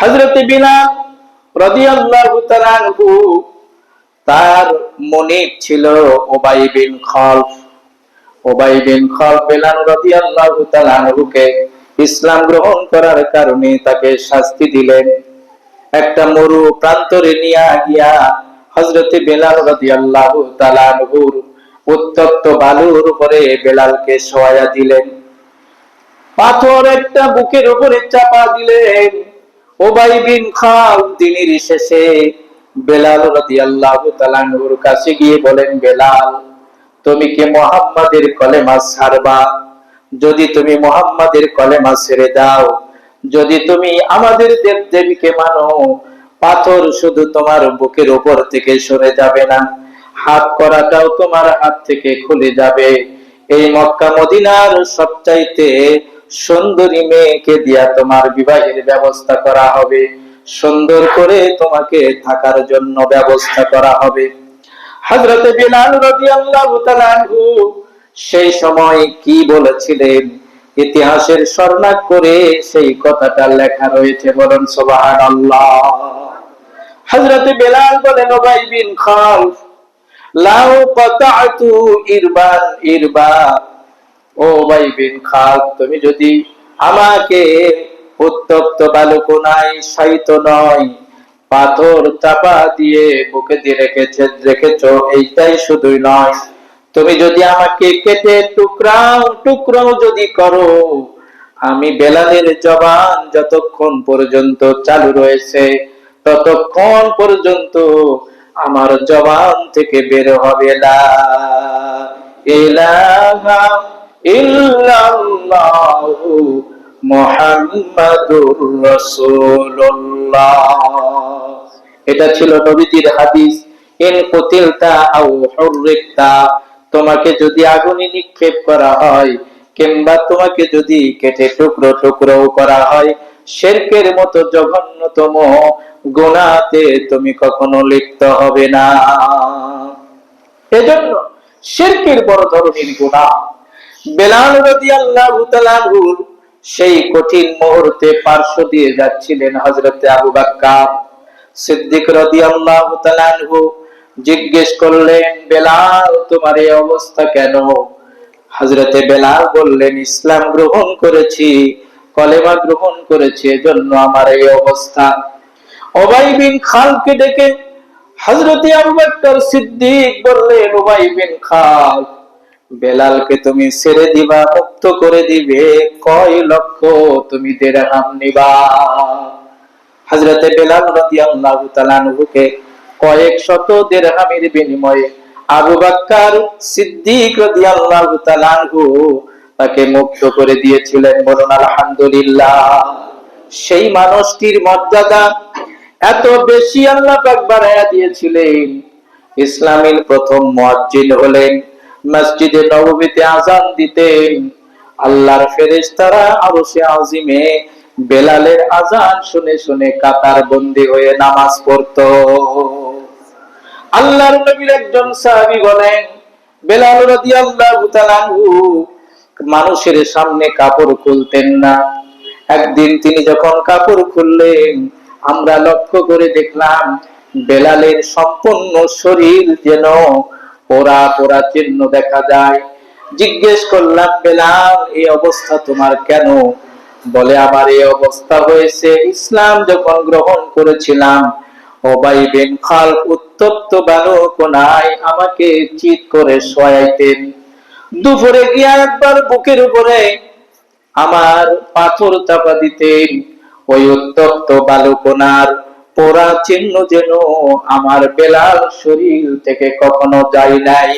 হযরত বিলাল রাদিয়াল্লাহু তাআলা আনহু তার মনিব ছিল উবাই বিন খালফ। উবাই বিন খালফ বিলাল রাদিয়াল্লাহু তাআলা আনহুকে ইসলাম গ্রহণ করার কারণে তাকে শাস্তি দিলেন। একটা মরু প্রান্তরে নিয়ে গিয়া হযরত বিলাল রাদিয়াল্লাহু তাআলা আনহুর উত্তপ্ত বালুর উপরে বেলালকে শোয়া দিলেন। পাথর একটা বুকের উপরে চাপা দিলেন। উবাই বিন খালফ দিনের শেষে বেলাল রাদিয়াল্লাহু তাআলা আনহুর কাছে গিয়ে বলেন, বেলাল, তুমি কি মুহাম্মাদের কলেমা ছাড়বা? যদি তুমি মুহাম্মাদের কলেমা ছেড়ে দাও, যদি তুমি আমাদের দেব দেবীকে মানো, পাথর শুধু তোমার বুকের উপর থেকে সরে যাবে না, হাত করাটাও তোমার হাত থেকে খুলে যাবে। এই মক্কা মদিনার সবচাইতে সুন্দরী মেয়েকে দিয়া তোমার বিবাহের ব্যবস্থা করা হবে, সুন্দর করে তোমাকে থাকার জন্য ব্যবস্থা করা হবে। হযরত বিলাল রাদিয়াল্লাহু তাআলা আনহু সেই সময় কি বলেছিলেন, ইতিহাসের স্বর্ণাক্ষরে সেই কথাটা লেখা রয়েছে, বলেন সুবহানাল্লাহ। হযরত বিলাল বলেন, উবাই বিন খালফ, লাউ কাতাতু ইরবান ইরবা, ও উবাই বিন খালফ, তুমি যদি আমাকে উত্তপ্ত বালুকোনায় শায়িত নয়, পাথর চাপা দিয়ে বুকে দিয়ে রেখেছো, এইটাই শুধুই নয়, তুমি যদি আমাকে কেটে টুকরাও টুকরাও যদি করো, আমি বেলালের জবান যতক্ষণ পর্যন্ত চালু রয়েছে ততক্ষণ পর্যন্ত আমার জবান থেকে বের হবে লা ইলাহা ইল্লাল্লাহু মুহাম্মাদুর রাসূলুল্লাহ। এটা ছিল নবীজির হাদিস। ইন কুতিলতা আও হুররিকতা, তোমাকে যদি আগুনে নিক্ষেপ করা হয় কিংবা তোমাকে যদি কেটে টুকরো টুকরো করা হয়, শিরকের মতো জঘন্যতম গুনাহতে তুমি কখনো লিপ্ত হবে না। এজন্য শিরকের বড় ধরনের গুনাহ বেলাল রাদিয়াল্লাহু তাআলা আনহুর সেই কঠিন মুহূর্তে পার্শ্ব দিয়ে যাচ্ছিলেন হযরত আবু বকর সিদ্দিক রাদিয়াল্লাহু তাআলা আনহু। জিজ্ঞেস করলেন, বেলাল, তোমার এই অবস্থা কেন? হযরতে বেলাল বললেন, ইসলাম গ্রহণ করেছি, কলেমা গ্রহণ করেছি, এজন্য আমার এই অবস্থা। উবাই বিন খালফকে ডেকে হযরতে আবু বকর সিদ্দিক বললেন, উবাই বিন খালফ, বেলালকে তুমি ছেড়ে দিবা, মুক্ত করে দিবে, কয় লক্ষ তুমি দিরহাম নিবা? হযরতে বেলাল রাদিয়াল্লাহু তাআলা আনহুকে কয়েক শত দিরহামের বিনিময়ে আবু বকর সিদ্দিক রাদিয়াল্লাহু তাআলা আনহু তাকে মুক্ত করে দিয়েছিলেন, বলুন আলহামদুলিল্লাহ। সেই মানুষটির মর্যাদা এত বেশি আল্লাহ পাক বাড়ায়া দিয়েছিলেন, ইসলামের প্রথম মুয়াজ্জিন হলেন, মসজিদে নববীতে আযান দিতেন, আল্লাহর ফেরেশতারা আরশে আজিমে বেলালের আযান শুনে শুনে কাতার বন্দী হয়ে নামাজ পড়তো। আল্লাহর নবীর একজন সাহাবী বলেন, বেলাল রাদিয়াল্লাহু তাআলা আনহু মানুষের সামনে কাপড় খুলতেন না। একদিন তিনি যখন কাপড় খুললেন, আমরা লক্ষ্য করে দেখলাম বেলালের সম্পূর্ণ শরীর যেন পোড়া পোড়া চিহ্ন দেখা যায়। জিজ্ঞেস করলাম, বেলাল, এই অবস্থা তোমার কেন? বলে, আমার এই অবস্থা হয়েছে, ইসলাম যখন গ্রহণ করেছিলাম, উবাই বিন খালফ উত্তপ্ত বালুকোনায় আমাকে চিৎ করে শোয়াইতেন। দুপুরে গিয়া একবার বুকের উপরে আমার পাথর চাপা দিতেন, ওই উত্তপ্ত বালুকোনার পোড়া চিহ্ন যেন আমার বেলাল শরীর থেকে কখনো যায় নাই।